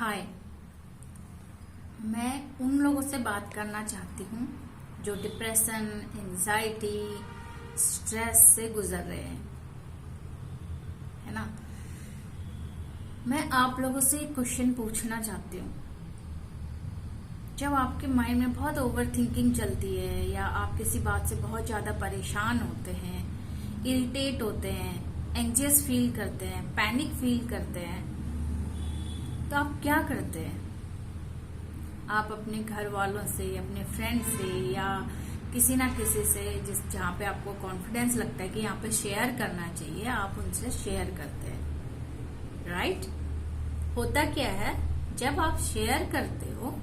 हाय। मैं उन लोगों से बात करना चाहती हूँ जो डिप्रेशन, एंजाइटी, स्ट्रेस से गुजर रहे हैं, है ना। मैं आप लोगों से एक क्वेश्चन पूछना चाहती हूँ। जब आपके माइंड में बहुत ओवर थिंकिंग चलती है या आप किसी बात से बहुत ज्यादा परेशान होते हैं, इरिटेट होते हैं, एंजियस फील करते हैं, पैनिक फील करते हैं, तो आप क्या करते हैं? आप अपने घर वालों से, अपने फ्रेंड से या किसी ना किसी से जहाँ पे आपको कॉन्फिडेंस लगता है कि यहाँ पे शेयर करना चाहिए, आप उनसे शेयर करते हैं, राइट। होता क्या है, जब आप शेयर करते हो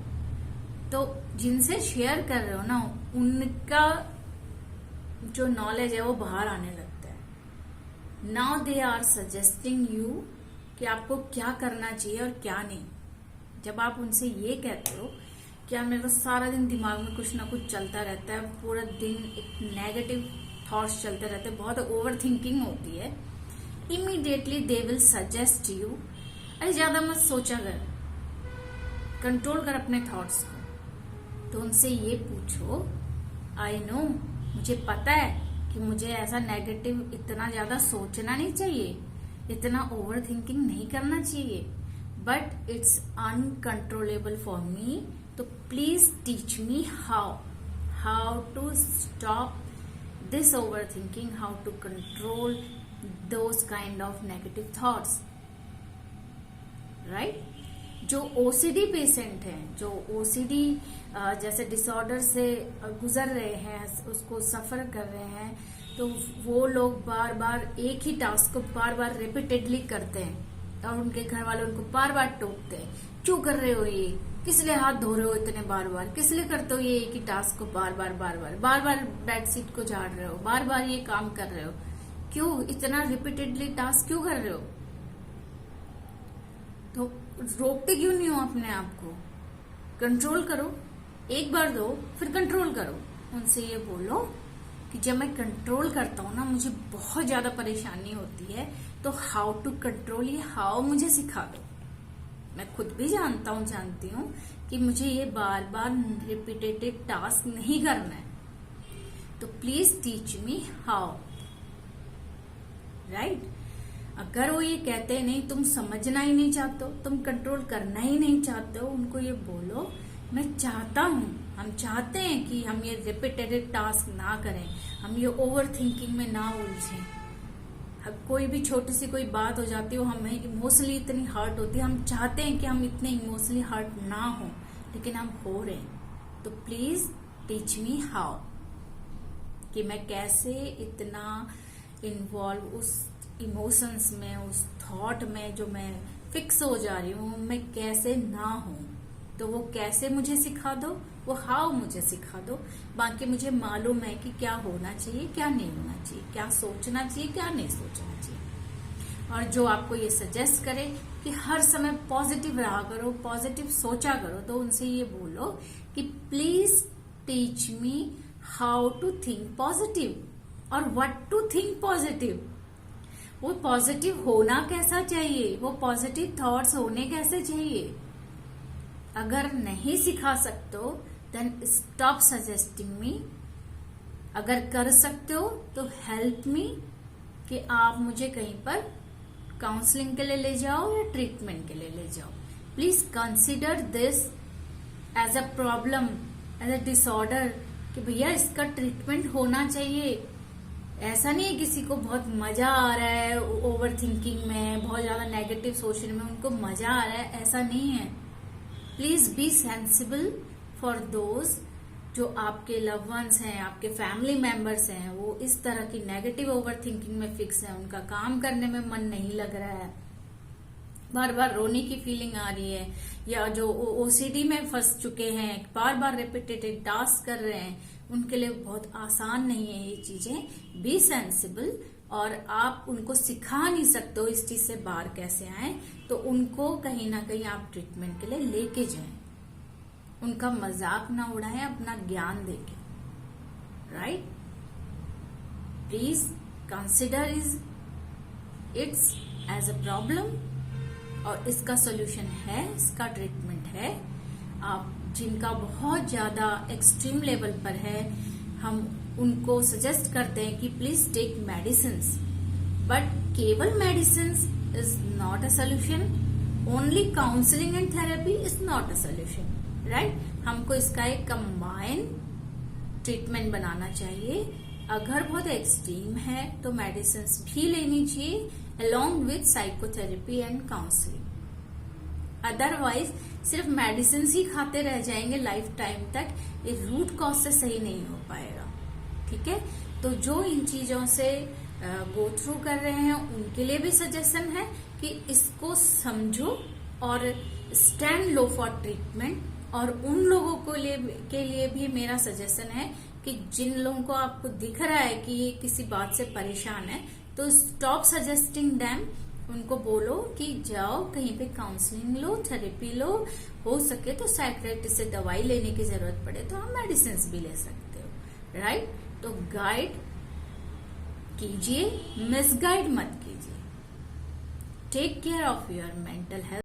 तो जिनसे शेयर कर रहे हो ना, उनका जो नॉलेज है वो बाहर आने लगता है। Now they are suggesting you कि आपको क्या करना चाहिए और क्या नहीं। जब आप उनसे ये कहते हो कि यार मेरे को सारा दिन दिमाग में कुछ ना कुछ चलता रहता है, पूरा दिन एक नेगेटिव थॉट्स चलते रहते हैं, बहुत ओवर थिंकिंग होती है, immediately they will suggest you, अरे ज्यादा मत सोचा कर, कंट्रोल कर अपने थॉट्स को। तो उनसे ये पूछो, आई नो, मुझे पता है कि मुझे ऐसा नेगेटिव इतना ज्यादा सोचना नहीं चाहिए, इतना ओवर थिंकिंग नहीं करना चाहिए, but it's uncontrollable for me, तो please teach me how to stop this over thinking, how to control those kind of negative thoughts, right. जो ओसीडी पेशेंट हैं, जो ओसीडी जैसे डिसऑर्डर से गुजर रहे हैं, उसको सफर कर रहे हैं, तो वो लोग बार बार एक ही टास्क को बार बार रिपीटेडली करते हैं और उनके घर वाले उनको बार बार टोकते हैं, क्यों कर रहे हो ये, किस लिए हाथ धो रहे हो इतने बार बार, किस लिए करते हो ये एक ही टास्क को बार बार बेडशीट को झाड़ रहे हो, बार बार ये काम कर रहे हो, क्यों इतना रिपीटेडली टास्क क्यों कर रहे हो। तो रोकते क्यों नहीं हो अपने आप को, कंट्रोल करो, एक बार दो फिर कंट्रोल करो। उनसे ये बोलो कि जब मैं कंट्रोल करता हूँ ना, मुझे बहुत ज्यादा परेशानी होती है, तो हाउ टू कंट्रोल, ये हाउ मुझे सिखा दो। मैं खुद भी जानती हूँ कि मुझे ये बार बार रिपीटेटिव टास्क नहीं करना है, तो please teach me how, right. अगर वो ये कहते हैं नहीं, तुम समझना ही नहीं चाहते हो, तुम कंट्रोल करना ही नहीं चाहते हो, उनको ये बोलो, मैं चाहता हूँ, हम चाहते हैं कि हम ये रिपीटेटिव टास्क ना करें, हम ये ओवर थिंकिंग में ना उलझें। कोई भी छोटी सी कोई बात हो जाती है, हमें इमोशनली इतनी हर्ट होती है, हम चाहते हैं कि हम इतने इमोशनली हर्ट ना हो, लेकिन हम हो रहे हैं। तो प्लीज टीच मी हाउ, कि मैं कैसे इतना इन्वॉल्व उस इमोशंस में, उस थॉट में जो मैं फिक्स हो जा रही हूँ, मैं कैसे ना हूं। तो वो कैसे मुझे सिखा दो, वो हाउ मुझे सिखा दो। बाकी मुझे मालूम है कि क्या होना चाहिए, क्या नहीं होना चाहिए, क्या सोचना चाहिए, क्या नहीं सोचना चाहिए। और जो आपको ये सजेस्ट करे कि हर समय पॉजिटिव रहा करो, पॉजिटिव सोचा करो, तो उनसे ये बोलो कि please teach me how to think positive और व्हाट टू थिंक पॉजिटिव। वो पॉजिटिव होना कैसा चाहिए, वो पॉजिटिव थॉट्स होने कैसे चाहिए। अगर नहीं सिखा सकते हो देन स्टॉप सजेस्टिंग मी। अगर कर सकते हो तो हेल्प मी, कि आप मुझे कहीं पर काउंसलिंग के लिए ले जाओ या ट्रीटमेंट के लिए ले जाओ। Please consider this as a problem, as a disorder, कि भैया इसका ट्रीटमेंट होना चाहिए। ऐसा नहीं है किसी को बहुत मजा आ रहा है ओवर थिंकिंग में, बहुत ज्यादा नेगेटिव सोचने में उनको मजा आ रहा है, ऐसा नहीं है। Please be sensible for those जो आपके लव वंस हैं, आपके फैमिली मेंबर्स हैं, वो इस तरह की नेगेटिव ओवर थिंकिंग में फिक्स है, उनका काम करने में मन नहीं लग रहा है, बार बार रोने की फीलिंग आ रही है, या जो ओसीडी में फंस चुके हैं, बार बार रिपीटेटिव टास्क कर रहे हैं, उनके लिए बहुत आसान नहीं है ये चीजें। बी सेंसिबल, और आप उनको सिखा नहीं सकते हो इस चीज से बाहर कैसे आए, तो उनको कहीं ना कहीं आप ट्रीटमेंट के लिए लेके जाएं, उनका मजाक ना उड़ाएं, अपना ज्ञान देके, right. Please consider it's as a problem और इसका सोल्यूशन है, इसका ट्रीटमेंट है। आप जिनका बहुत ज्यादा एक्सट्रीम लेवल पर है, हम उनको सजेस्ट करते हैं कि प्लीज टेक मेडिसिन्स, बट केवल medicines is not a solution. Only counselling and therapy is not a solution, right. हमको इसका एक कंबाइन ट्रीटमेंट बनाना चाहिए। अगर बहुत एक्सट्रीम है तो मेडिसिन्स भी लेनी चाहिए along with psychotherapy and counselling. Otherwise सिर्फ मेडिसिन ही खाते रह जाएंगे लाइफ टाइम तक, ये रूट कॉज से सही नहीं हो पाएगा, ठीक है। तो जो इन चीजों से गो थ्रू कर रहे हैं उनके लिए भी सजेशन है कि इसको समझो और स्टैंड लो फॉर ट्रीटमेंट। और उन लोगों के लिए भी मेरा सजेशन है कि जिन लोगों को आपको दिख रहा है कि ये किसी बात से परेशान है, तो स्टॉप सजेस्टिंग देम। उनको बोलो कि जाओ कहीं पे काउंसलिंग लो, थेरेपी लो, हो सके तो साइकियाट्रिस्ट से दवाई लेने की जरूरत पड़े तो आप मेडिसिन भी ले सकते हो, राइट। तो गाइड कीजिए, मिसगाइड मत कीजिए। Take care of your mental health.